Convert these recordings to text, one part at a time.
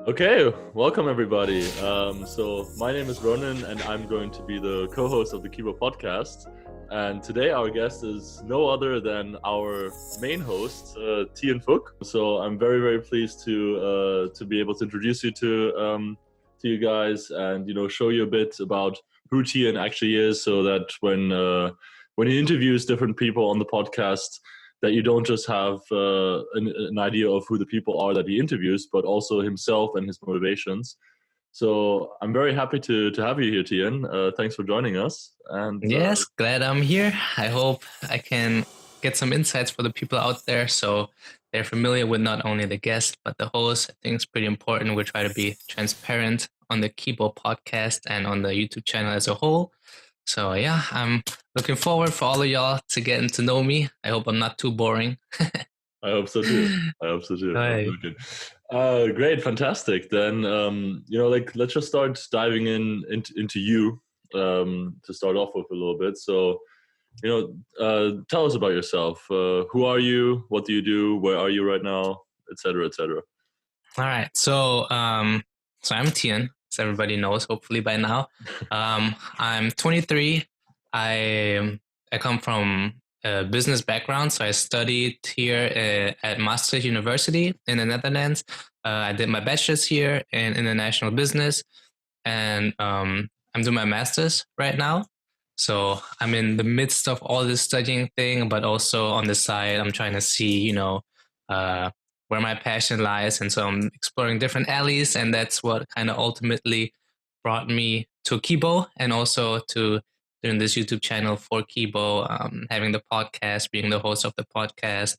Okay, welcome everybody. So my name is Ronan and I'm going to be the co-host of the Kibo podcast. And today our guest is no other than our main host, Thien Tran. So I'm very, very pleased to be able to introduce you to you guys and show you a bit about who Thien actually is, so that when he interviews different people on the podcast, that you don't just have an idea of who the people are that he interviews, but also himself and his motivations. So I'm very happy to have you here, Thien. Thanks for joining us. And Yes, glad I'm here. I hope I can get some insights for the people out there so they're familiar with not only the guest, but the host. I think it's pretty important. We try to be transparent on the Kibo podcast and on the YouTube channel as a whole. So yeah, I'm looking forward for all of y'all to getting to know me. I hope I'm not too boring. I hope so too. Right. Great, fantastic. Then let's just start diving into you to start off with a little bit. So tell us about yourself. Who are you? What do you do? Where are you right now? Etc. Etc. All right. So I'm Thien, as everybody knows, hopefully by now. I'm 23. I come from a business background, so I studied here at Maastricht University in the Netherlands. I did my bachelor's here in international business, and I'm doing my master's right now. So I'm in the midst of all this studying thing, but also on the side, I'm trying to see, where my passion lies. And so I'm exploring different alleys, and that's what kind of ultimately brought me to Kibo and also to doing this YouTube channel for Kibo, having the podcast, being the host of the podcast.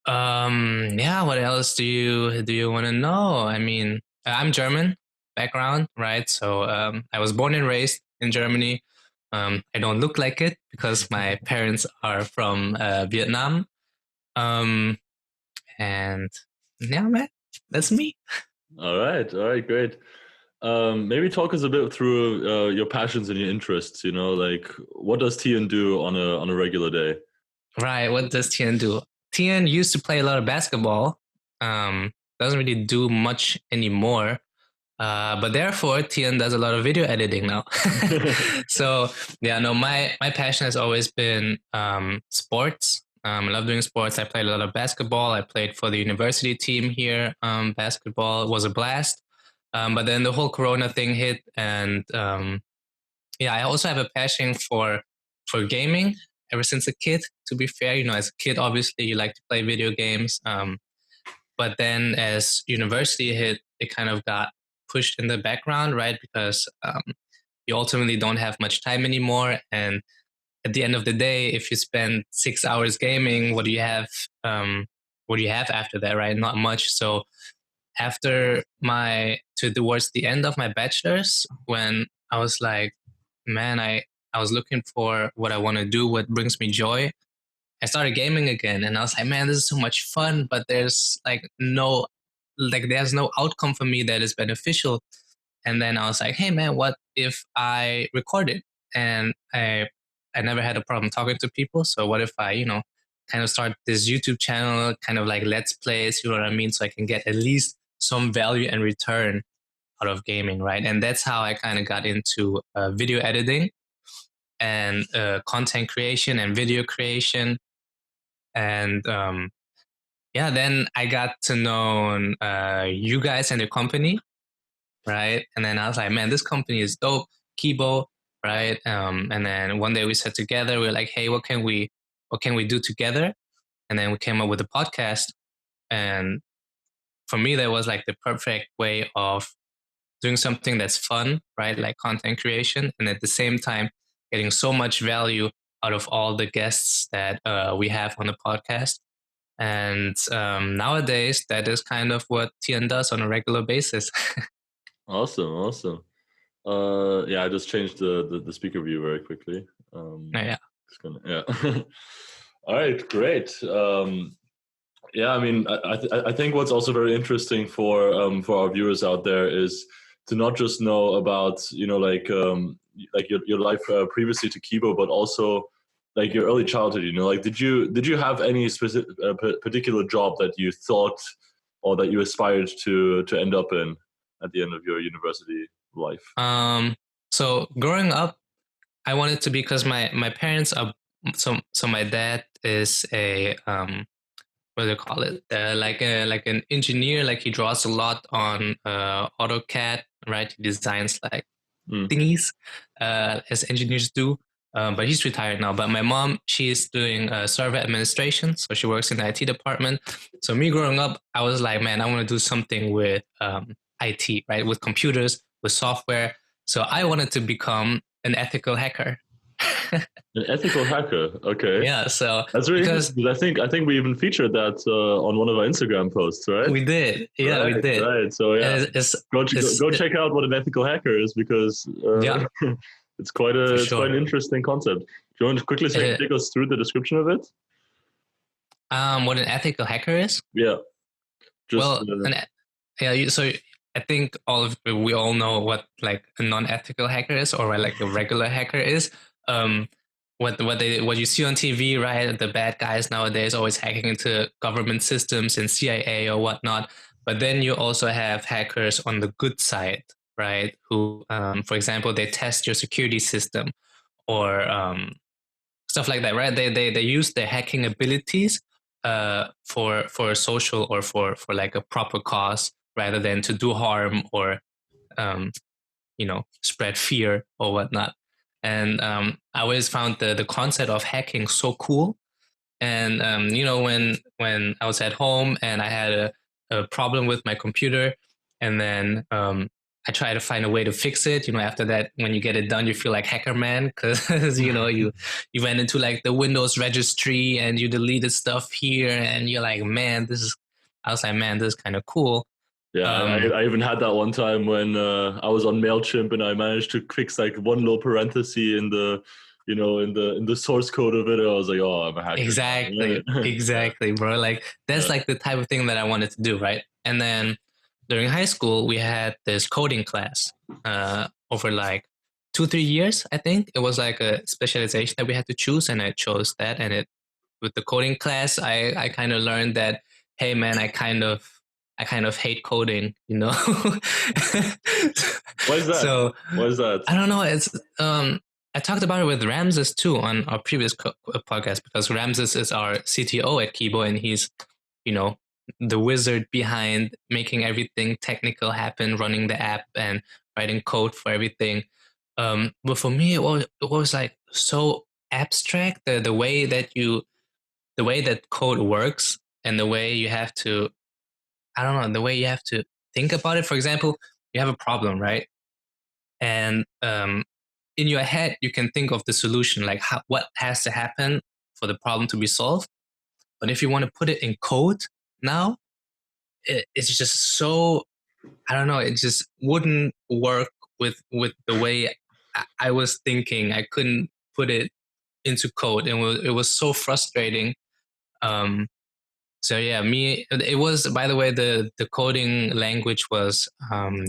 Yeah, what else do you want to know? I mean, I'm German background, right? So I was born and raised in Germany. I don't look like it because my parents are from Vietnam. Um, and yeah, man, that's me. All right, great. Maybe talk us a bit through your passions and your interests. Like what does Thien do on a regular day? Right. What does Thien do? Thien used to play a lot of basketball. Doesn't really do much anymore. But therefore, Thien does a lot of video editing now. So yeah, no, my passion has always been sports. I love doing sports. I played a lot of basketball. I played for the university team here. Basketball was a blast. But then the whole Corona thing hit, and yeah, I also have a passion for gaming ever since a kid. To be fair, as a kid, obviously you like to play video games. But then as university hit, it kind of got pushed in the background, right? Because you ultimately don't have much time anymore. And at the end of the day, if you spend 6 hours gaming, what do you have? What do you have after that, right? Not much. So towards the end of my bachelor's, when I was like, man, I was looking for what I want to do, what brings me joy. I started gaming again, and I was like, man, this is so much fun, but there's there's no outcome for me that is beneficial. And then I was like, hey man, what if I record it? And I never had a problem talking to people. So what if I, kind of start this YouTube channel, kind of like let's plays, you know what I mean? So I can get at least some value and return out of gaming, right? And that's how I kind of got into video editing and content creation and video creation. And yeah, then I got to know you guys and the company, right? And then I was like, man, this company is dope, Kibo, right? And then one day we sat together. We were like, hey, what can we do together? And then we came up with a podcast. And for me, that was like the perfect way of doing something that's fun, right? Like content creation, and at the same time, getting so much value out of all the guests that we have on the podcast. And nowadays, that is kind of what Thien does on a regular basis. Awesome. Yeah, I just changed the speaker view very quickly. Yeah. Yeah. All right, great. Yeah, I mean, I think what's also very interesting for our viewers out there is to not just know about like your life previously to Kibo, but also like your early childhood. Like did you have any specific particular job that you thought or that you aspired to end up in at the end of your university life? So growing up, I wanted to be, because my parents are, so my dad is a what do they call it? Like an engineer. Like he draws a lot on AutoCAD, right? He designs like thingies, as engineers do. But he's retired now. But my mom, she's doing server administration, so she works in the IT department. So me growing up, I was like, man, I want to do something with IT, right? With computers, with software. So I wanted to become an ethical hacker. An ethical hacker, okay. Yeah, so that's really interesting. I think we even featured that on one of our Instagram posts, right? We did, yeah, right, we did. Right, so yeah, go check out what an ethical hacker is, because yeah, it's quite an interesting concept. Do you want to quickly take us through the description of it? What an ethical hacker is? Yeah. So I think we all know what like a non-ethical hacker is, or like a regular hacker is. What you see on TV, right? The bad guys nowadays always hacking into government systems and CIA or whatnot. But then you also have hackers on the good side, right? Who, for example, they test your security system, or stuff like that, right? They use their hacking abilities for social, or for like a proper cause, rather than to do harm, or spread fear or whatnot. And I always found the concept of hacking so cool. And when I was at home and I had a problem with my computer, and then I try to find a way to fix it. After that, when you get it done, you feel like hacker man, because you went into like the Windows registry and you deleted stuff here, and you're like, man, I was like, man, this is kind of cool. Yeah, I even had that one time when I was on MailChimp and I managed to fix like one little parenthesis in the in the source code of it. I was like, oh, I'm a hacker. Exactly, bro. Like that's like the type of thing that I wanted to do, right? And then during high school, we had this coding class over like 2-3 years. I think it was like a specialization that we had to choose, and I chose that. And with the coding class, I kind of learned that, hey man, I kind of hate coding, Why is that? So why is that? I don't know. It's I talked about it with Ramses too on our previous podcast, because Ramses is our CTO at Kibo, and he's, the wizard behind making everything technical happen, running the app and writing code for everything. But for me, it was like so abstract, the way that code works, and the way you have to, I don't know, the way you have to think about it. For example, you have a problem, right? And in your head, you can think of the solution, like what has to happen for the problem to be solved. But if you want to put it in code now, it's just so, I don't know, it just wouldn't work with the way I was thinking. I couldn't put it into code, and it was so frustrating. So yeah, it was, by the way, the coding language was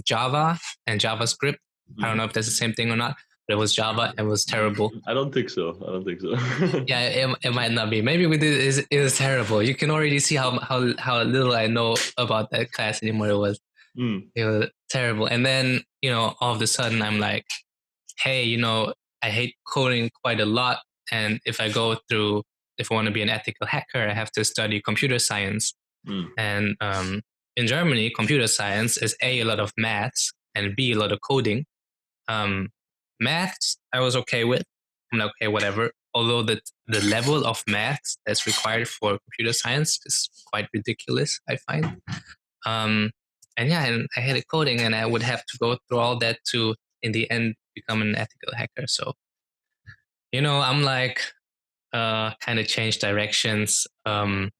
Java and JavaScript. I don't know if that's the same thing or not, but it was Java. It was terrible. I don't think so. Yeah, it might not be. Maybe it was terrible. You can already see how little I know about that class anymore. It was terrible. And then, all of a sudden I'm like, hey, I hate coding quite a lot. And if I want to be an ethical hacker, I have to study computer science. And in Germany, computer science is A, lot of maths, and B, a lot of coding. Maths, I was okay with. I'm like, okay, whatever. Although the level of maths that's required for computer science is quite ridiculous, I find. And I hated coding, and I would have to go through all that to, in the end, become an ethical hacker. So, I'm like, kind of changed directions. And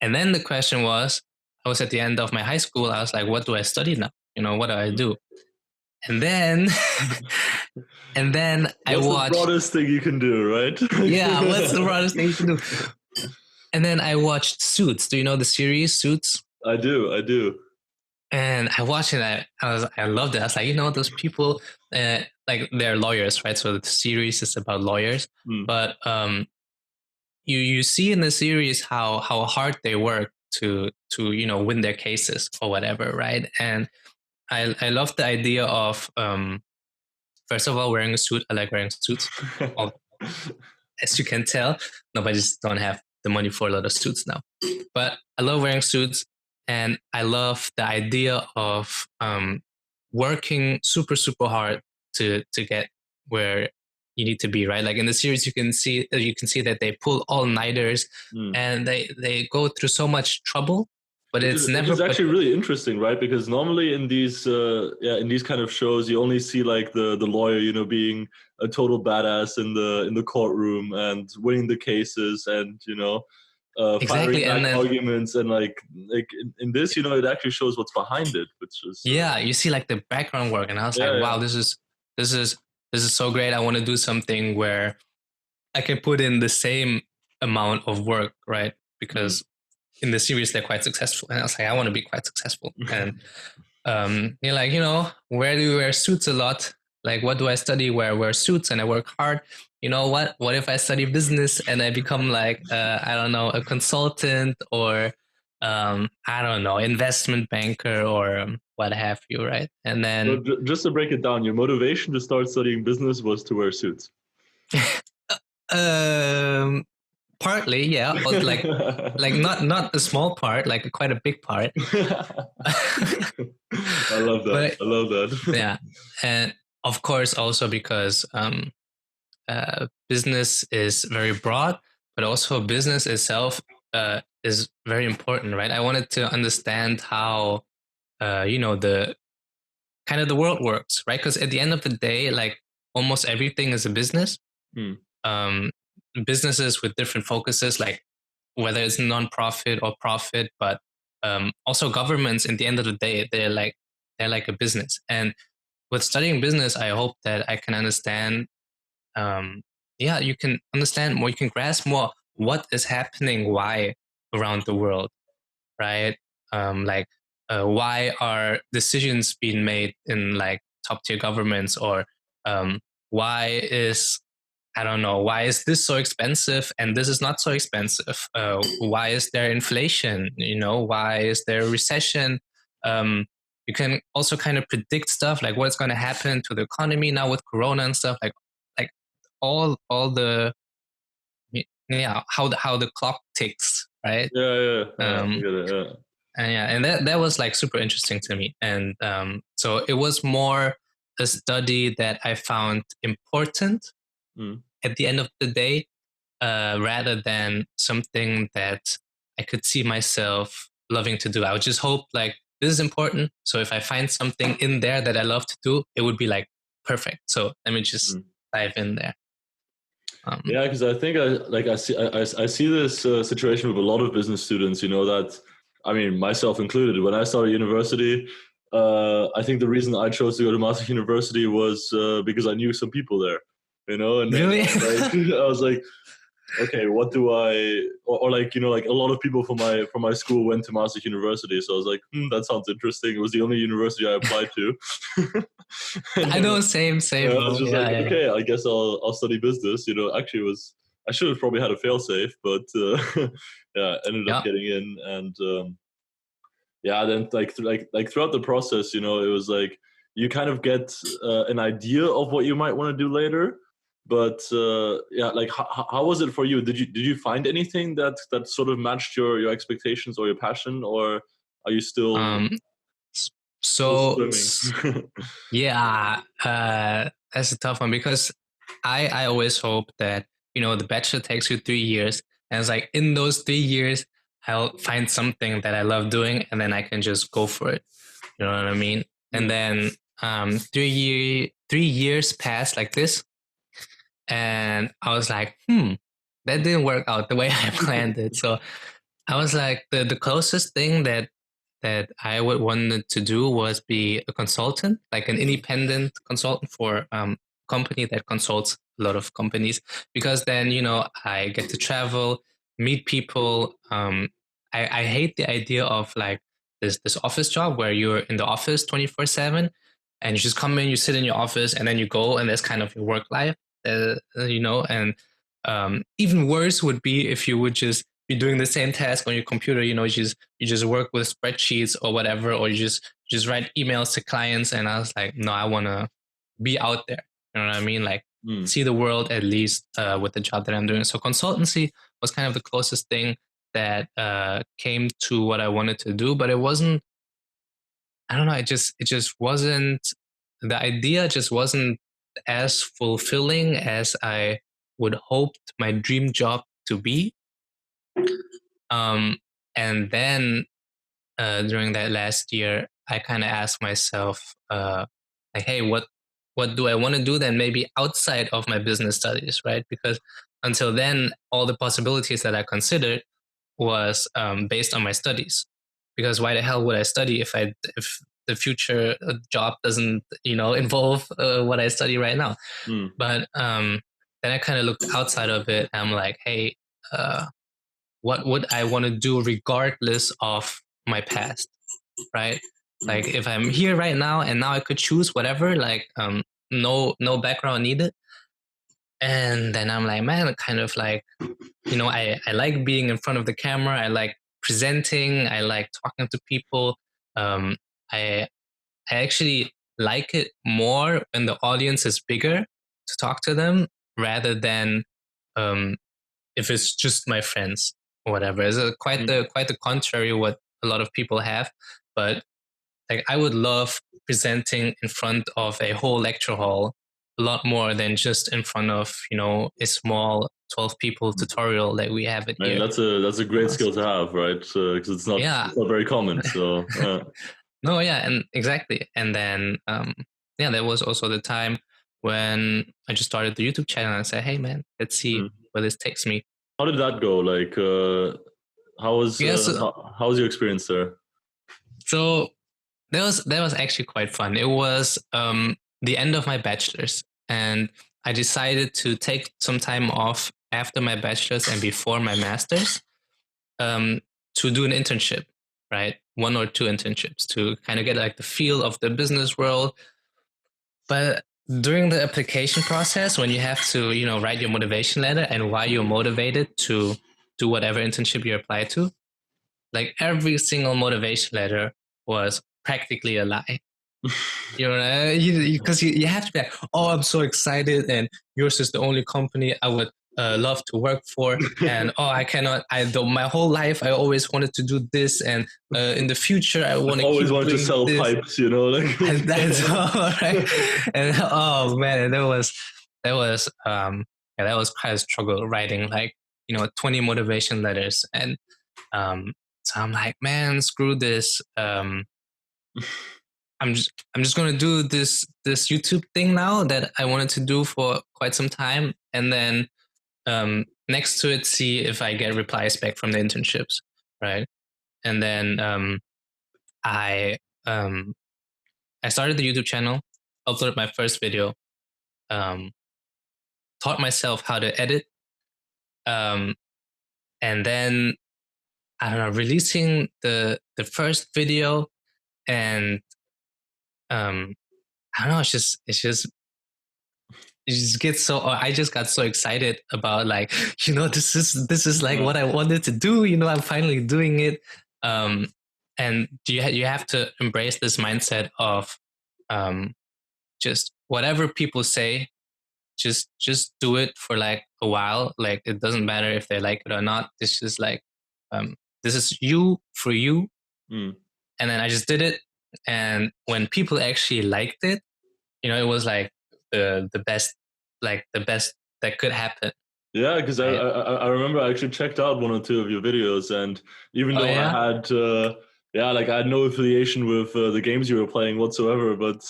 then the question was, I was at the end of my high school. I was like, what do I study now? What do I do? And then, I watched. What's the broadest thing you can do, right? Yeah, what's the broadest thing you can do? And then I watched Suits. Do you know the series Suits? I do. And I watched it. I loved it. I was like, those people, like they're lawyers, right? So the series is about lawyers, but you see in the series how hard they work to win their cases or whatever, right? And I love the idea of first of all, wearing a suit. I like wearing suits. As you can tell, nobody just don't have the money for a lot of suits now. But I love wearing suits, and I love the idea of working super, super hard to get where you need to be, right? Like in the series, you can see that they pull all-nighters and they go through so much trouble, but which it's is, never. Which is actually really interesting, right? Because normally in these kind of shows, you only see like the lawyer, you know, being a total badass in the courtroom and winning the cases, and you know, Exactly, firing and back then arguments, and like in this, you know, it actually shows what's behind it, which is yeah, you see like the background work, and I was like, wow, this is so great. I want to do something where I can put in the same amount of work, right? Because in the series they're quite successful, and I was like, I want to be quite successful. And you're like, you know, where do you wear suits a lot? Like, what do I study where I wear suits and I work hard? You know what? What if I study business and I become like, I don't know, a consultant, or I don't know, investment banker, or what have you, right? And then So just to break it down, your motivation to start studying business was to wear suits. Partly, yeah, or like not a small part, like quite a big part. I love that. But I love that. yeah, and of course also because business is very broad, but also business itself is very important, right? I wanted to understand how the kind of the world works, right? Because at the end of the day, like almost everything is a business. Um, businesses with different focuses, like whether it's non-profit or profit, but also governments. In the end of the day, they're like a business. And with studying business, I hope that I can understand. You can understand more. You can grasp more what is happening, why around the world, right? Why are decisions being made in like top tier governments, or why is I don't know, why is this so expensive and this is not so expensive? Why is there inflation? You know, why is there recession? You can also kind of predict stuff like what's going to happen to the economy now with Corona and stuff, like all the how the clock ticks, right? I get it, And that was like super interesting to me. And so it was more a study that I found important at the end of the day, rather than something that I could see myself loving to do. I would just hope like this is important. So if I find something in there that I love to do, it would be like perfect. So let me just dive in there. Yeah, because I think I see this situation with a lot of business students. You know that, I mean, myself included. When I started university, I think the reason I chose to go to Maastricht University was because I knew some people there. You know, and really, I was like, okay, what do I or like, you know, like a lot of people from my school went to Maastricht University, so I was like, that sounds interesting. It was the only university I applied to. I know, same. I was just okay, I guess I'll study business. You know, actually, I should have probably had a failsafe, but ended up getting in, and then like throughout the process, you know, it was like you kind of get an idea of what you might want to do later. But like how was it for you? Did you find anything that sort of matched your expectations or your passion, or are you still swimming? Yeah, that's a tough one, because I always hope that, you know, the bachelor takes you 3 years, and it's like in those 3 years I'll find something that I love doing, and then I can just go for it. You know what I mean? And then 3 years passed like this, and I was like, that didn't work out the way I planned it. So I was like, the closest thing that I would wanted to do was be a consultant, like an independent consultant for a company that consults a lot of companies, because then, you know, I get to travel, meet people. I hate the idea of like this office job where you're in the office 24/7, and you just come in, you sit in your office, and then you go, and that's kind of your work life, you know. And even worse would be if you would just be doing the same task on your computer. You just work with spreadsheets or whatever, or you just write emails to clients. And I was like, no, I want to be out there. You know what I mean? Like see the world at least with the job that I'm doing. So consultancy was kind of the closest thing that came to what I wanted to do, but it wasn't. I don't know. It just wasn't. The idea just wasn't as fulfilling as I would hoped my dream job to be. And then during that last year, I kind of asked myself, like, hey, what do I want to do then? Maybe outside of my business studies, right? Because until then, all the possibilities that I considered was based on my studies. Because why the hell would I study if the future job doesn't involve what I study right now? But then I kind of looked outside of it. And I'm like, hey, what would I want to do regardless of my past, right? Like if I'm here right now and now I could choose whatever, like no background needed. And then I'm like, man, kind of like, I like being in front of the camera. I like presenting. I like talking to people. I actually like it more when the audience is bigger to talk to them rather than if it's just my friends or whatever. It's quite the contrary what a lot of people have. But like I would love presenting in front of a whole lecture hall a lot more than just in front of a small 12 people tutorial that we have at I mean, here. that's a great skill to have, right? Because it's not very common. So no, yeah, and exactly. And then there was also the time when I just started the YouTube channel and I said, hey man, let's see where this takes me. How did that go? Like how was your experience there? So that was actually quite fun. It was the end of my bachelor's, and I decided to take some time off after my bachelor's and before my master's to do an internship, right? 1 or 2 internships to kind of get like the feel of the business world. But during the application process, when you have to, write your motivation letter and why you're motivated to do whatever internship you apply to, like every single motivation letter was practically a lie. Because you have to be like, oh, I'm so excited, and yours is the only company I would love to work for, and I cannot. My whole life I always wanted to do this, and in the future I want to always want to sell pipes, like that's all right. And oh man, that was quite a struggle writing like 20 motivation letters, and so I'm like, man, screw this. I'm just gonna do this YouTube thing now that I wanted to do for quite some time, and then next to it, see if I get replies back from the internships, right? And then I started the YouTube channel, uploaded my first video, taught myself how to edit, and then I don't know, releasing the first video, and I don't know, I just got so excited about like, this is like what I wanted to do. I'm finally doing it. And you have to embrace this mindset of just whatever people say, just do it for like a while. Like it doesn't matter if they like it or not. This is like this is you for you. And then I just did it, and when people actually liked it, it was like the best that could happen. Yeah, because I remember I actually checked out 1 or 2 of your videos, and even though I had I had no affiliation with the games you were playing whatsoever, but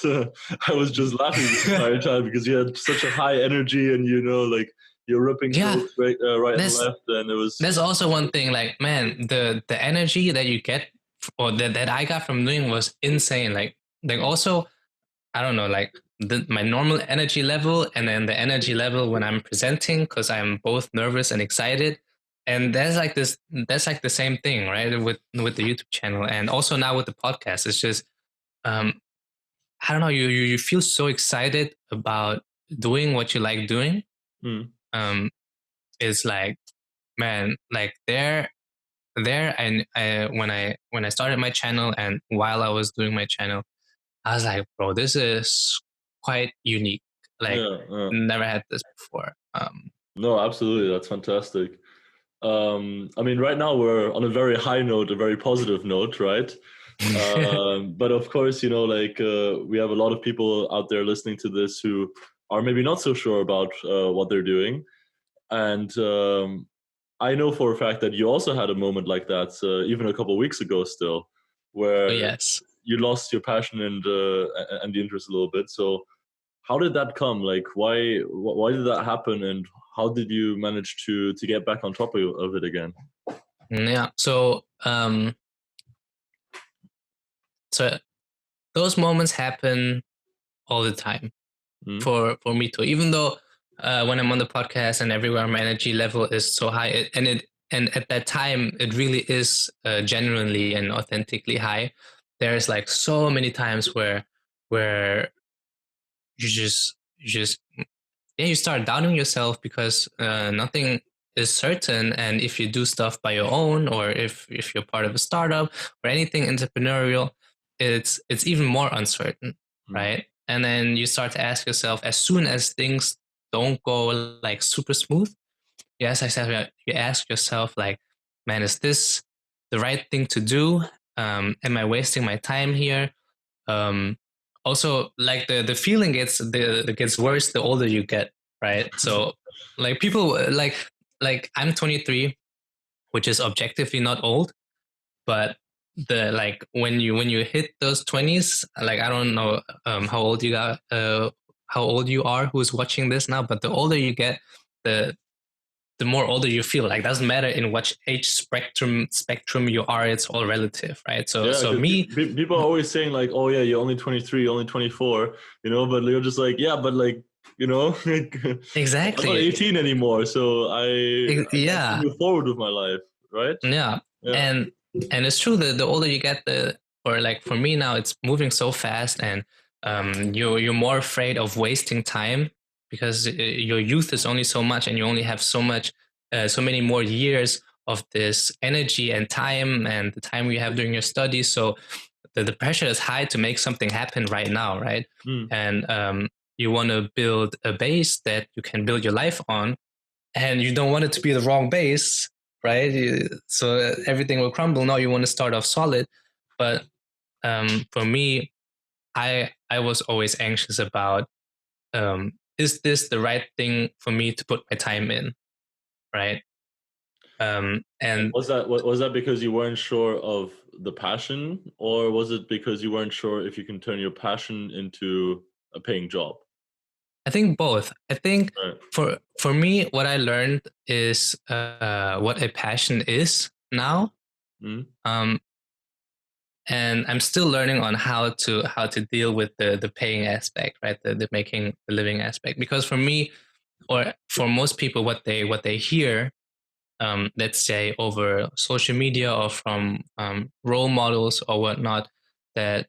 I was just laughing the entire time because you had such a high energy, and like you're ripping jokes right and left, and it was. There's also one thing, like, man, the energy that you get or that I got from doing was insane. Like also, I don't know, like my normal energy level and then the energy level when I'm presenting, because I'm both nervous and excited. And that's like the same thing, right? With the YouTube channel, and also now with the podcast. It's just I don't know, you feel so excited about doing what you like doing. It's like man, like there and when I started my channel and while I was doing my channel, I was like, bro, this is quite unique. Like, Yeah, yeah. never had this before. No, absolutely. That's fantastic. I mean, right now we're on a very high note, a very positive note, right? But of course, like we have a lot of people out there listening to this who are maybe not so sure about what they're doing. And I know for a fact that you also had a moment like that, even a couple of weeks ago, still, Oh, where yes. you lost your passion and the interest a little bit. So, how did that come? Like, why did that happen, and how did you manage to get back on top of it again? Yeah. So those moments happen all the time Mm. for me too. Even though when I'm on the podcast and everywhere, my energy level is so high, and at that time it really is genuinely and authentically high. There's like so many times where you just yeah, you start doubting yourself because nothing is certain, and if you do stuff by your own, or if you're part of a startup or anything entrepreneurial, it's even more uncertain, Mm. right? And then you start to ask yourself, as soon as things don't go like super smooth, you ask yourself like, man, is this the right thing to do? Am I wasting my time here? um Also, like the feeling gets worse the older you get, right? So like people like I'm 23, which is objectively not old, but the like when you hit those 20s, like I don't know how old you are who's watching this now, but the older you get, the the more older you feel. Like, doesn't matter in what age spectrum you are, it's all relative, right? So Yeah, so because me. people are always saying like, "Oh yeah, you're only 23, you're only 24," but you're just like, "Yeah, but like, I'm not Exactly. 18 anymore, so I can Yeah. move forward with my life, right?" Yeah, Yeah. and it's true that the older you get, the or like for me now, it's moving so fast, and you're more afraid of wasting time because your youth is only so much, and you only have so many more years of this energy and time, and the time you have during your studies. So the pressure is high to make something happen right now, right? Mm. And you want to build a base that you can build your life on, and you don't want it to be the wrong base, right? So everything will crumble. No, you want to start off solid. But for me, I was always anxious about, is this the right thing for me to put my time in, right? And Was that because you weren't sure of the passion, or was it because you weren't sure if you can turn your passion into a paying job? I think both. I think Right. for me, what I learned is what a passion is now. Mm. Um, and I'm still learning on how to deal with the paying aspect, right? The making the living aspect. Because for me, or for most people, what they hear, let's say over social media or from role models or whatnot, that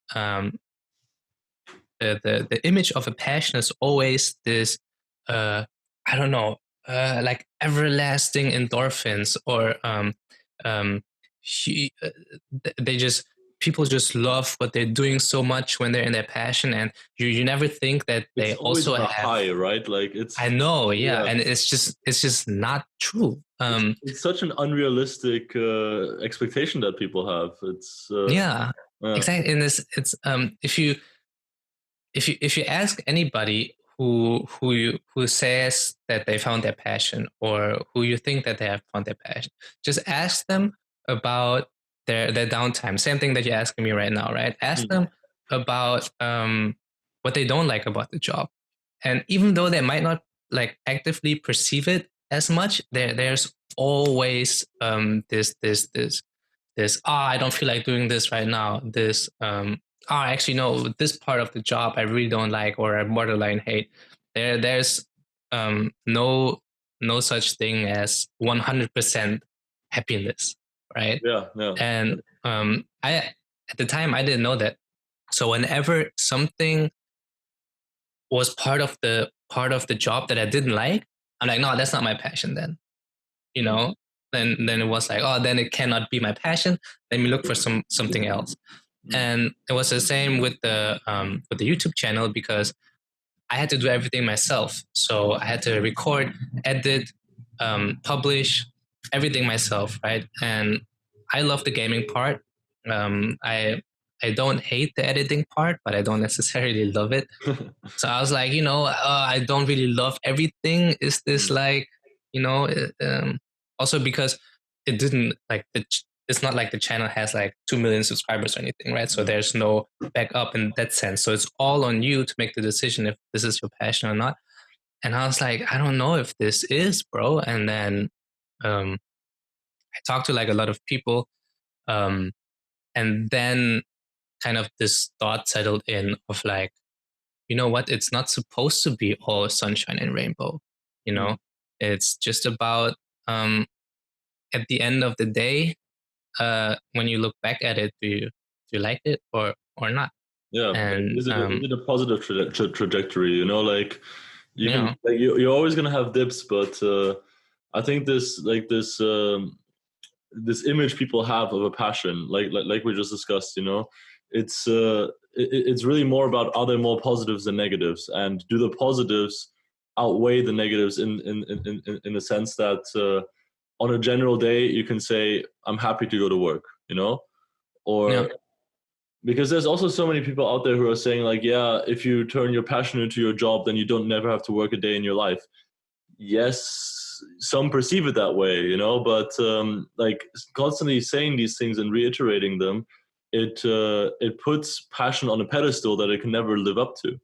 the image of a passion is always this, I don't know, like everlasting endorphins, or um, he, they just people just love what they're doing so much when they're in their passion, and you never think that It's they always also on a have. high, right? Like I it's know, yeah, yeah, and it's just not true. it's such an unrealistic expectation that people have. It's Yeah, uh, exactly. And it's if you ask anybody who says that they found their passion, or who you think that they have found their passion, just ask them about their downtime. Same thing that you're asking me right now, right? Ask mm, them about what they don't like about the job, and even though they might not like actively perceive it as much, there's always this I don't feel like doing this right now, this actually no, this part of the job I really don't like, or I borderline hate. There's no such thing as 100% happiness, right? yeah, yeah, And I at the time I didn't know that. So whenever something was part of the job that I didn't like, I'm like, no, that's not my passion then, you mm, know. then it was like, oh, then it cannot be my passion. Let me look for something else. And it was the same with the YouTube channel, because I had to do everything myself. So I had to record, edit, publish everything myself, right? And I love the gaming part. I don't hate the editing part, but I don't necessarily love it. So I was like, I don't really love everything. Is this like, you know, also because it didn't like it's not like the channel has like 2 million subscribers or anything, right? So there's no backup in that sense. So it's all on you to make the decision if this is your passion or not. And I was like, I don't know if this is, bro. And then I talked to like a lot of people, and then kind of this thought settled in of like, you know what, it's not supposed to be all sunshine and rainbow, it's just about at the end of the day, when you look back at it, do you like it or not? Yeah, And is it a positive trajectory? Like you can, yeah, like you're always gonna have dips, but I think this image people have of a passion, like we just discussed, it's really more about, are there more positives than negatives, and do the positives outweigh the negatives in the sense that on a general day you can say, I'm happy to go to work, or yeah, because there's also so many people out there who are saying like, yeah, if you turn your passion into your job, then you don't never have to work a day in your life. Yes, some perceive it that way, but like constantly saying these things and reiterating them, it puts passion on a pedestal that it can never live up to.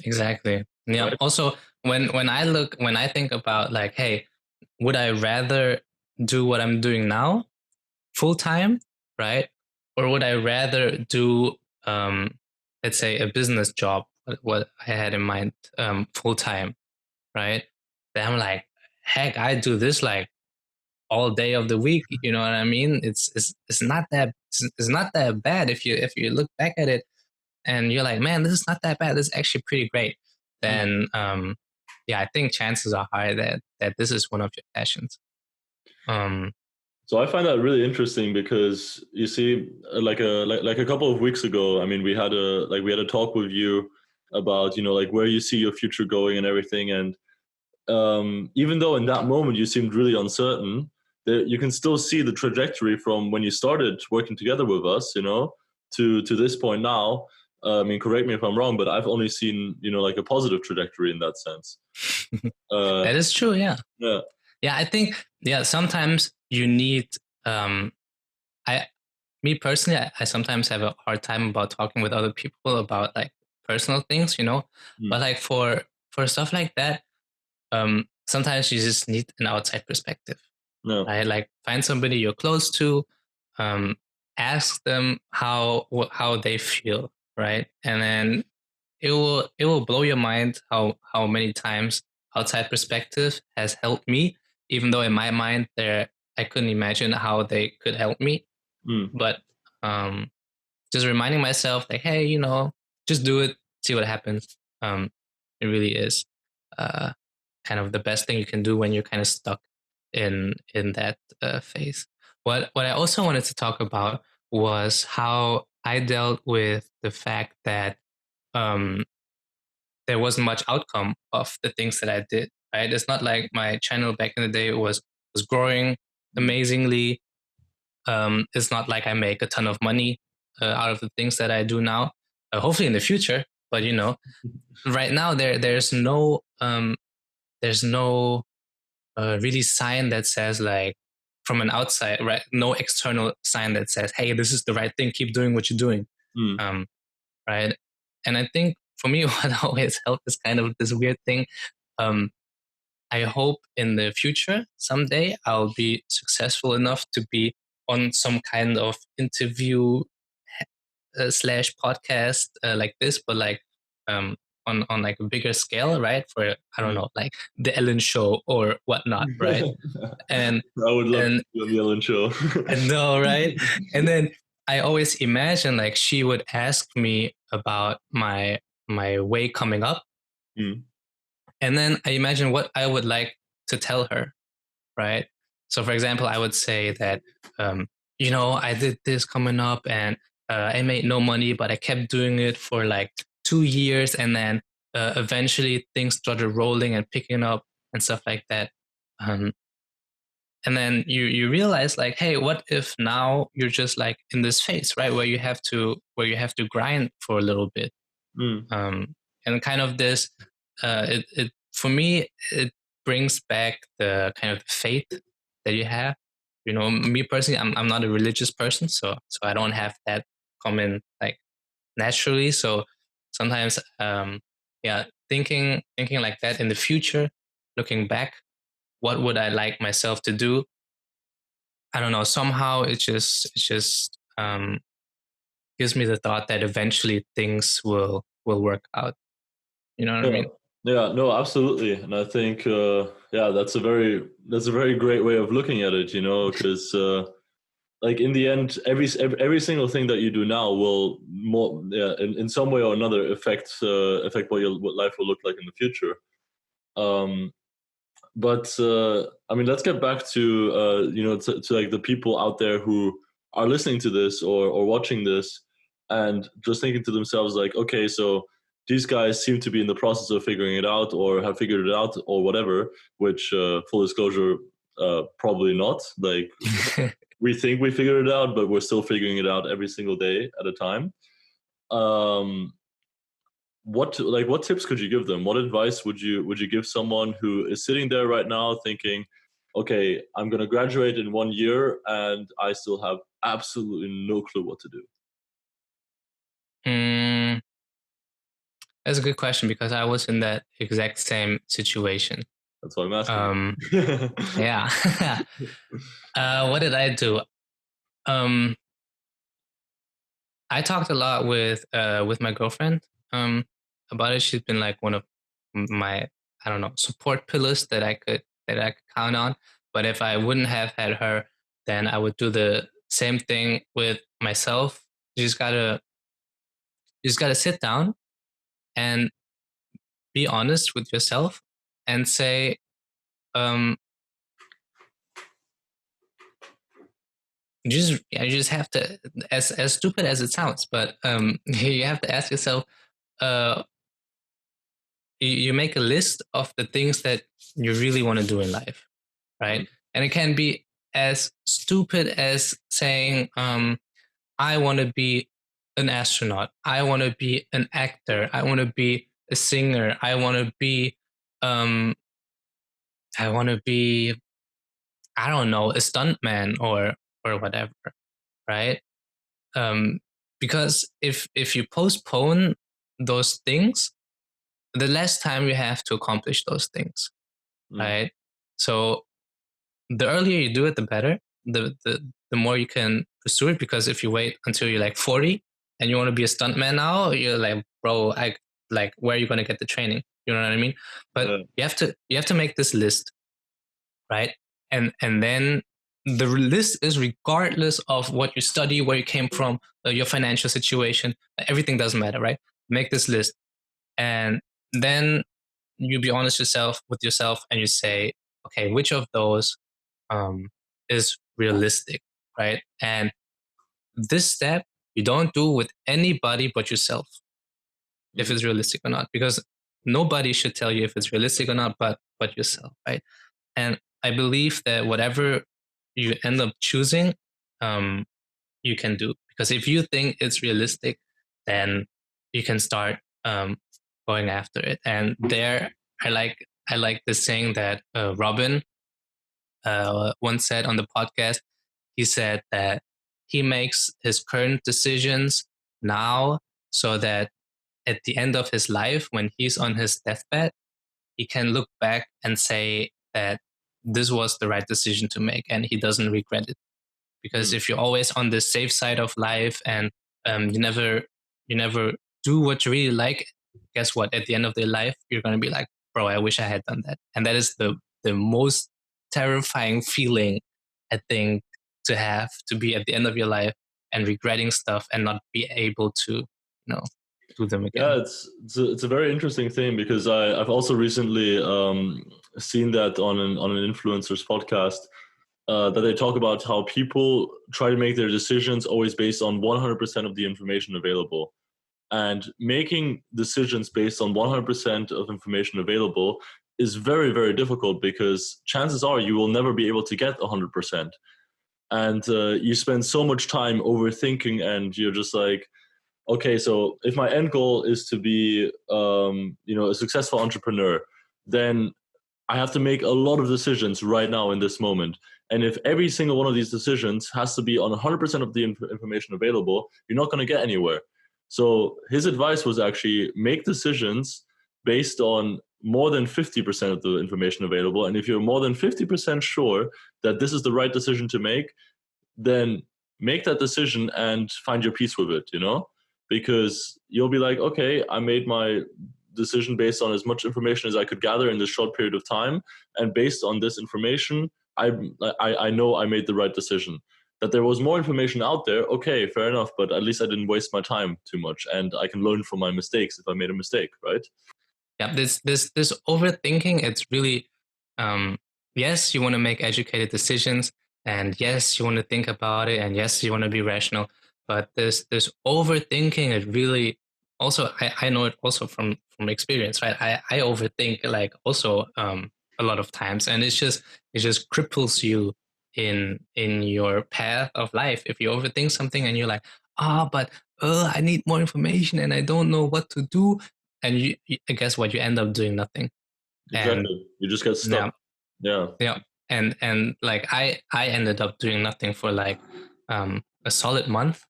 exactly. Yeah, Right? also when I think about like, hey, would I rather do what I'm doing now full time, right? Or would I rather do, let's say, a business job, what I had in mind, full time, right? Then I'm like, heck, I do this like all day of the week. You know what I mean? It's not that it's not that bad if you look back at it and you're like, man, this is not that bad. This is actually pretty great. Then, yeah, I think chances are high that this is one of your passions. Um, So I find that really interesting because you see, like a couple of weeks ago, I mean, we had a talk with you about like where you see your future going and everything, and even though in that moment you seemed really uncertain, you can still see the trajectory from when you started working together with us, to this point now. I mean, correct me if I'm wrong, but I've only seen like a positive trajectory in that sense. that is true. Yeah. Yeah. Yeah, I think, yeah, sometimes you need, um I me personally, I sometimes have a hard time about talking with other people about like personal things, but like for stuff like that, sometimes you just need an outside perspective, No. right? Like find somebody you're close to, um ask them how they feel, right? And then it will blow your mind how many times outside perspective has helped me, even though in my mind there I couldn't imagine how they could help me. Mm. But um just reminding myself like, hey, just do it, see what happens. It really is uh kind of the best thing you can do when you're kind of stuck in that phase. What I also wanted to talk about was how I dealt with the fact that um there wasn't much outcome of the things that I did. Right? It's not like my channel back in the day was growing amazingly. It's not like I make a ton of money out of the things that I do now. Hopefully in the future, but right now there's no really sign that says like from an outside, right? No external sign that says, hey, this is the right thing. Keep doing what you're doing. Mm. Right? And I think for me, what always helped is kind of this weird thing. Um, I hope in the future, someday, I'll be successful enough to be on some kind of interview slash podcast like this, but like on like a bigger scale, right? For I don't know, like the Ellen Show or whatnot, right? And I would love to and be on the Ellen Show. I know, right? And then I always imagine like she would ask me about my way coming up, Mm. and then I imagine what I would like to tell her, right? So for example, I would say that, you know, I did this coming up and I made no money, but I kept doing it for like 2 years. And then eventually things started rolling and picking up and stuff like that. Um, and then you realize like, hey, what if now you're just like in this phase, right, where you have to grind for a little bit. And kind of this, it for me, it brings back the kind of faith that you have. You know, me personally, I'm not a religious person, so I don't have that common like naturally. So sometimes, yeah, thinking like that in the future, looking back, what would I like myself to do? I don't know. Somehow it just gives me the thought that eventually things will work out. You know what I Yeah, mean? yeah, no, absolutely, and I think yeah, that's a very great way of looking at it, you know, because like in the end, every single thing that you do now will more yeah, in some way or another affect what life will look like in the future. Um, but I mean, let's get back to you know, to like the people out there who are listening to this or watching this and just thinking to themselves like, okay, so these guys seem to be in the process of figuring it out or have figured it out or whatever, which full disclosure, probably not. Like we think we figured it out, but we're still figuring it out every single day at a time. um what tips could you give them? What advice would you give someone who is sitting there right now thinking, okay, I'm going to graduate in 1 year and I still have absolutely no clue what to do? Mm, that's a good question because I was in that exact same situation. That's what I'm asking. Um, yeah. What did I do? Um, I talked a lot with my girlfriend about it. She's been like one of my, I don't know, support pillars that I could count on. But if I wouldn't have had her, then I would do the same thing with myself. You just gotta sit down and be honest with yourself and say, um, you just have to, as stupid as it sounds, but you have to ask yourself, uh, you make a list of the things that you really want to do in life, right? And it can be as stupid as saying, I want to be an astronaut, I want to be an actor, I want to be a singer, um, I want to be, I don't know, a stuntman or whatever, right? Um, because if you postpone those things, the less time you have to accomplish those things, Mm. right? So the earlier you do it, the better. The more you can pursue it. Because if you wait until you're like 40 and you want to be a stuntman now, you're like, bro, I like, where are you going to get the training? You know what I mean? But Yeah. you have to make this list, right? And then the list is regardless of what you study, where you came from, your financial situation. Everything doesn't matter, right? Make this list, and then you be honest with yourself, and you say, okay, which of those is realistic, right? And this step you don't do with anybody but yourself, if Mm. it's realistic or not, because nobody should tell you if it's realistic or not, but yourself, right? And I believe that whatever you end up choosing, um, you can do, because if you think it's realistic, then you can start going after it. And there, I like the saying that Robin once said on the podcast. He said that he makes his current decisions now so that at the end of his life, when he's on his deathbed, he can look back and say that this was the right decision to make and he doesn't regret it. Because Mm. if you're always on the safe side of life and you never do what you really like, guess what? At the end of their life, you're gonna be like, bro, I wish I had done that. And that is the most terrifying feeling, I think, to have, to be at the end of your life and regretting stuff and not be able to, do them Yeah, again. it's a very interesting thing because I've also recently seen that on an influencer's podcast, that they talk about how people try to make their decisions always based on 100% of the information available. And making decisions based on 100% of information available is very, very difficult because chances are you will never be able to get 100%. And you spend so much time overthinking, and you're just like, okay, so if my end goal is to be, a successful entrepreneur, then I have to make a lot of decisions right now in this moment. And if every single one of these decisions has to be on 100% of the information available, you're not going to get anywhere. So his advice was actually make decisions based on more than 50% of the information available. And if you're more than 50% sure that this is the right decision to make, then make that decision and find your peace with it, because you'll be like, okay, I made my decision based on as much information as I could gather in this short period of time. And based on this information, I know I made the right decision. That there was more information out there, okay, fair enough, but at least I didn't waste my time too much, and I can learn from my mistakes if I made a mistake, right? Yeah, this overthinking, it's really, yes, you want to make educated decisions, and yes, you want to think about it, and yes, you want to be rational, but this overthinking, it really also, I know it also from experience, right? I overthink, like, also a lot of times, and it just cripples you in your path of life if you overthink something and you're like, but I need more information and I don't know what to do, and I guess what, you end up doing nothing. And Exactly. You just get stuck. yeah, Yeah. yeah, and like I ended up doing nothing for like a solid month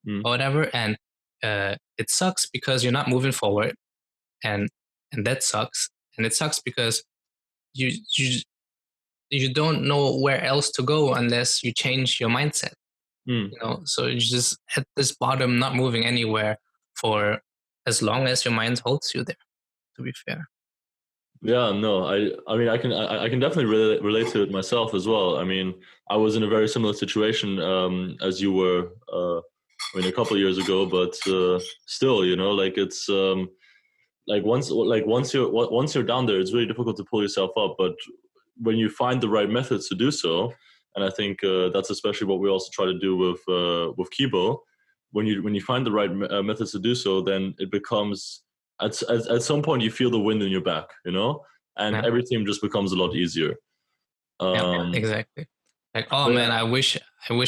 Mm. or whatever, and it sucks because you're not moving forward, and that sucks, and it sucks because you you you don't know where else to go unless you change your mindset, Mm. so you just at this bottom, not moving anywhere for as long as your mind holds you there, to be fair. Yeah, no, I mean, I can definitely relate to it myself as well. I mean, I was in a very similar situation as you were. I mean, a couple of years ago, but still, like it's like once you're down there, it's really difficult to pull yourself up. But when you find the right methods to do so, and I think that's especially what we also try to do with Kibo. When you find the right methods to do so, then it becomes at some point you feel the wind in your back, and Yeah. everything just becomes a lot easier. Yeah, Um, exactly. Like, oh but man, I wish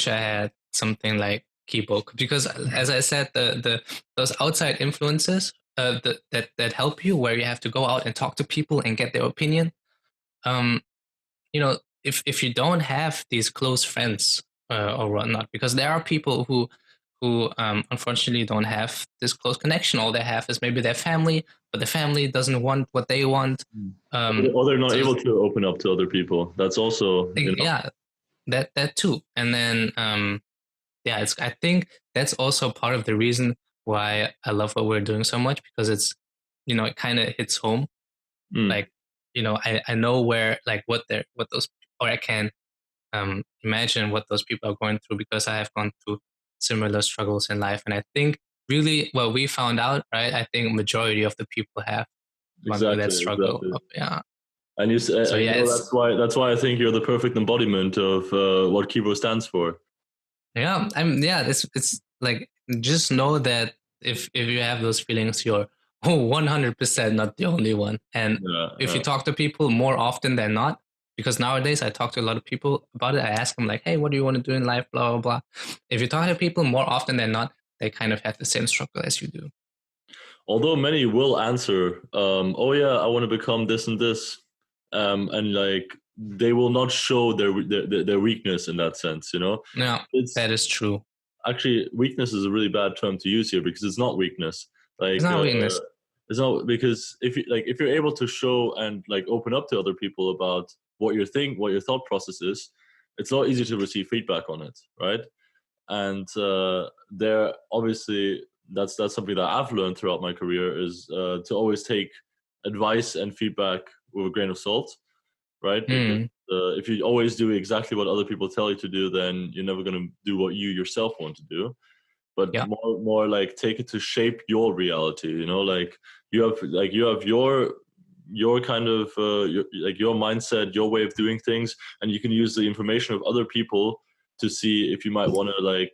I had something like Kibo, because as I said, the those outside influences that help you, where you have to go out and talk to people and get their opinion. Um, if you don't have these close friends or whatnot, because there are people who unfortunately don't have this close connection. All they have is maybe their family, but the family doesn't want what they want. or they're not So able to open up to other people. That's also, yeah, that too, and then yeah, it's, I think that's also part of the reason why I love what we're doing so much, because it's, it kind of hits home. mm, Like, I know where, like, what those, or I can imagine what those people are going through, because I have gone through similar struggles in life, and I think really what we found out, right, I think majority of the people have gone through that exactly, struggle exactly. of, yeah. And So yeah, it's, that's why I think you're the perfect embodiment of what Kibo stands for. yeah, it's like, just know that if you have those feelings, you're 100% not the only one. And Yeah, if you yeah. talk to people more often than not, because nowadays I talk to a lot of people about it, I ask them like, hey, what do you want to do in life? Blah blah blah. If you talk to people more often than not, they kind of have the same struggle as you do. Although many will answer, "Oh yeah, I want to become this and this," and like they will not show their weakness in that sense. Yeah, It's that is true. actually, weakness is a really bad term to use here because it's not weakness. It's Like not weakness. it's not, because if you're able to show and like open up to other people about what your thought process is, it's a lot easier to receive feedback on it, right? And there obviously that's something that I've learned throughout my career is to always take advice and feedback with a grain of salt, right? Because Hmm. if you always do exactly what other people tell you to do, then you're never going to do what you yourself want to do. But Yeah. more like take it to shape your reality. Like you have your your kind of your mindset, your way of doing things, and you can use the information of other people to see if you might want to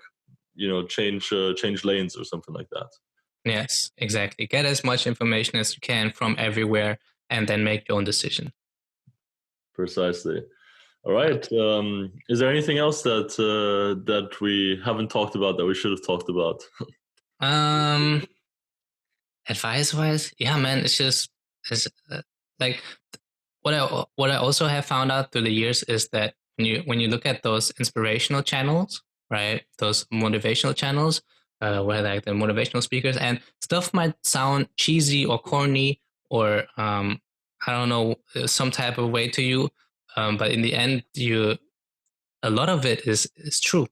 change lanes or something like that. Yes, exactly. Get as much information as you can from everywhere, and then make your own decision. Precisely. All right. Is there anything else that we haven't talked about that we should have talked about? Advice wise, yeah, man, it's like what I also have found out through the years is that when you look at those inspirational channels, right, those motivational channels, where like the motivational speakers and stuff might sound cheesy or corny or I don't know, some type of way to you, but in the end, a lot of it is true.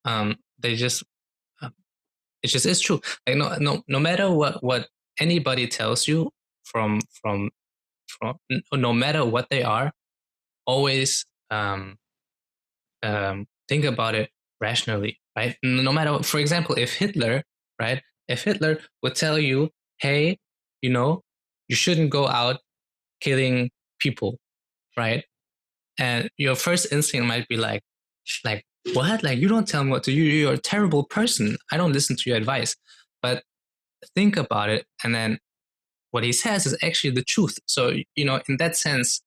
They just it just is true. Like no matter what anybody tells you from no matter what they are, always think about it rationally, right? No matter, for example, if Hitler, right, if Hitler would tell you, hey, you shouldn't go out killing people, right? And your first instinct might be like what? Like you don't tell me what to do. You're a terrible person. I don't listen to your advice. But think about it, and then what he says is actually the truth. So, in that sense,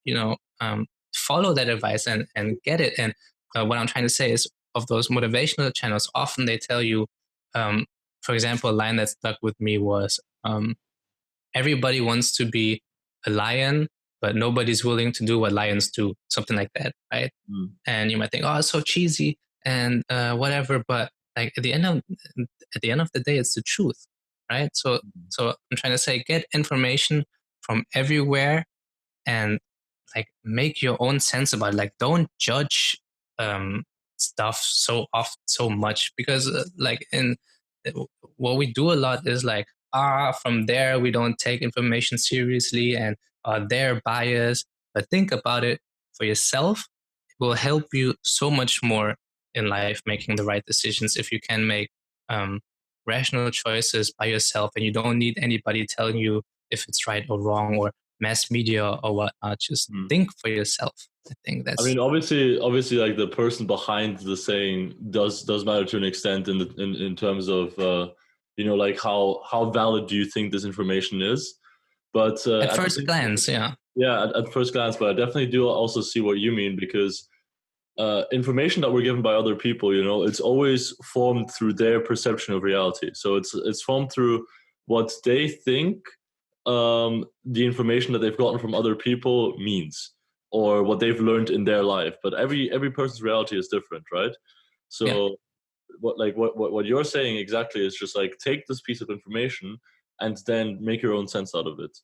follow that advice and get it. And what I'm trying to say is of those motivational channels, often they tell you, for example, a line that stuck with me was, everybody wants to be a lion, but nobody's willing to do what lions do, something like that, right? Mm. And you might think, oh, it's so cheesy and whatever, but like at the end of the day, it's the truth, right? So I'm trying to say, get information from everywhere and like make your own sense about it. Like don't judge stuff so much, because what we do a lot is like, from there we don't take information seriously and they're biased. But think about it for yourself. It will help you so much more in life making the right decisions if you can make rational choices by yourself, and you don't need anybody telling you if it's right or wrong, or mass media or whatnot. Just think for yourself. I think that's. I mean, obviously, like the person behind the saying does matter to an extent in terms of like how valid do you think this information is? But at first glance, yeah. Yeah, at first glance, but I definitely do also see what you mean, because information that we're given by other people, it's always formed through their perception of reality. So it's formed through what they think the information that they've gotten from other people means, or what they've learned in their life. But every person's reality is different, right? So yeah. What you're saying exactly is just like, take this piece of information and then make your own sense out of it.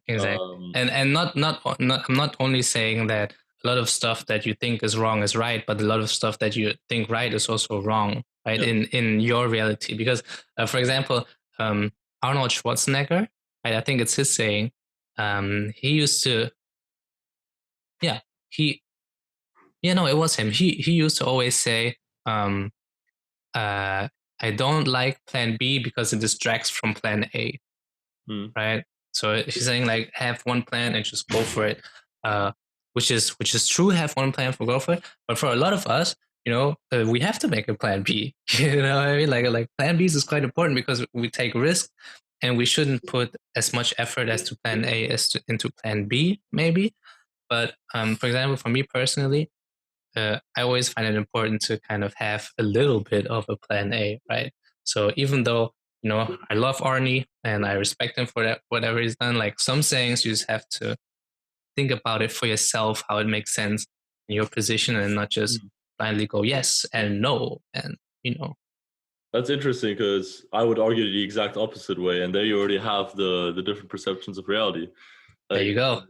Exactly. And I'm not only saying that a lot of stuff that you think is wrong is right, but a lot of stuff that you think right is also wrong, right? Yeah. In your reality, because for example, Arnold Schwarzenegger, right? I think it's his saying. He used to, it was him. He used to always say, I don't like plan B because it distracts from plan A, right? So he's saying like, have one plan and just go for it, which is true. Have one plan for go for it, but for a lot of us, we have to make a plan B. You know what I mean? Like plan B is quite important because we take risk, and we shouldn't put as much effort as to plan A as into plan B, maybe. But for example, for me personally, I always find it important to kind of have a little bit of a plan A, right? So even though, I love Arnie and I respect him for that, whatever he's done, like some sayings, you just have to think about it for yourself, how it makes sense in your position, and not just blindly go yes and no. And, That's interesting, because I would argue the exact opposite way. And there you already have the different perceptions of reality. There you go.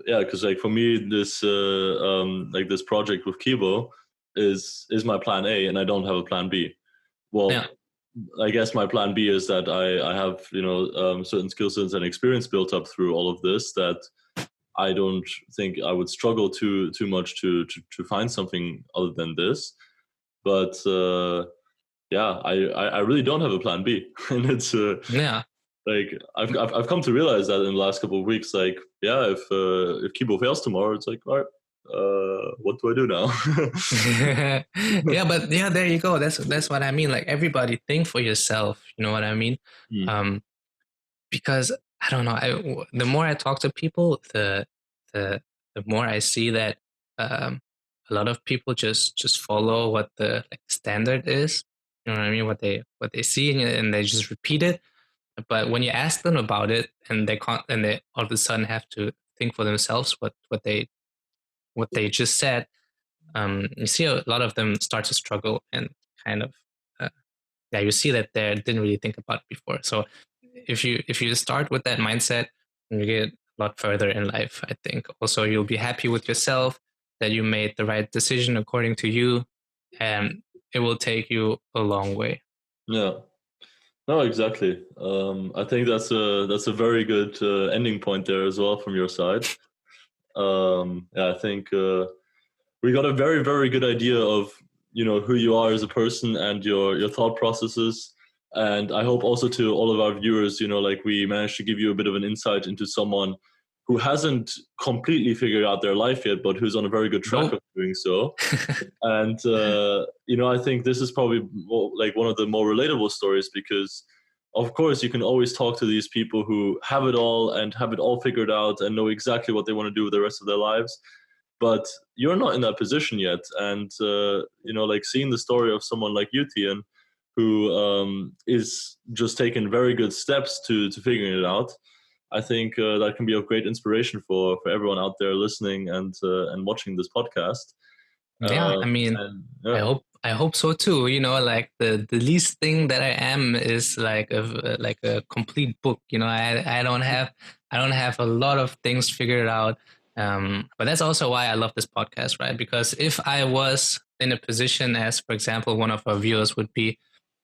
Yeah, because like for me, this this project with Kibo is my plan A, and I don't have a plan B. Well, yeah. I guess my plan B is that I have certain skill sets and experience built up through all of this, that I don't think I would struggle too much to find something other than this. But I really don't have a plan B, and it's like I've come to realize that in the last couple of weeks. Like, yeah, if Kibo fails tomorrow, it's like, all right, what do I do now? Yeah, but yeah, there you go. That's what I mean. Like everybody think for yourself. You know what I mean? Hmm. Because I don't know. The more I talk to people, the more I see that a lot of people just follow what the like standard is. You know what I mean? What they see and they just repeat it. But when you ask them about it, and they can't, and they all of a sudden have to think for themselves what they just said, you see a lot of them start to struggle and kind of uh, yeah, you see that they didn't really think about it before. So if you start with that mindset, you get a lot further in life. I think also you'll be happy with yourself that you made the right decision according to you, and it will take you a long way. Yeah. No, exactly. I think that's a very good ending point there as well from your side. Yeah, I think we got a very, very good idea of who you are as a person and your thought processes. And I hope also to all of our viewers, like we managed to give you a bit of an insight into someone who hasn't completely figured out their life yet, but who's on a very good track Nope. of doing so. And I think this is probably like one of the more relatable stories because, of course, you can always talk to these people who have it all and have it all figured out and know exactly what they want to do with the rest of their lives. But you're not in that position yet, and like seeing the story of someone like you, Thien, who is just taking very good steps to figuring it out. I think that can be of great inspiration for everyone out there listening and watching this podcast. Yeah, I mean, Yeah. I hope so too. You know, like the least thing that I am is like a complete book. You know, I don't have a lot of things figured out. But that's also why I love this podcast, right? Because if I was in a position as, for example, one of our viewers would be,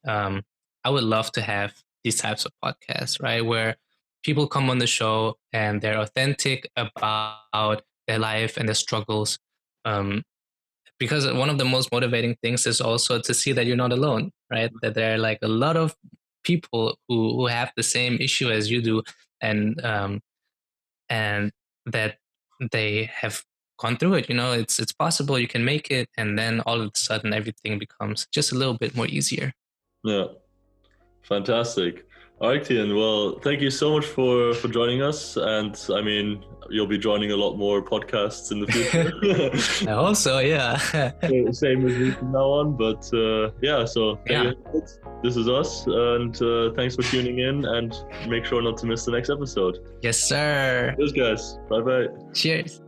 I would love to have these types of podcasts, right? Where people come on the show and they're authentic about their life and their struggles. Because one of the most motivating things is also to see that you're not alone, right? That there are like a lot of people who have the same issue as you do, and and that they have gone through it. You know, it's possible, you can make it, and then all of a sudden everything becomes just a little bit more easier. Yeah. Fantastic. All right, Thien. Well, thank you so much for joining us. And I mean, you'll be joining a lot more podcasts in the future. I hope so, yeah. Same as me from now on. But yeah, so there Yeah. you have it. This is us. And thanks for tuning in. And make sure not to miss the next episode. Yes, sir. Cheers, guys. Bye bye. Cheers.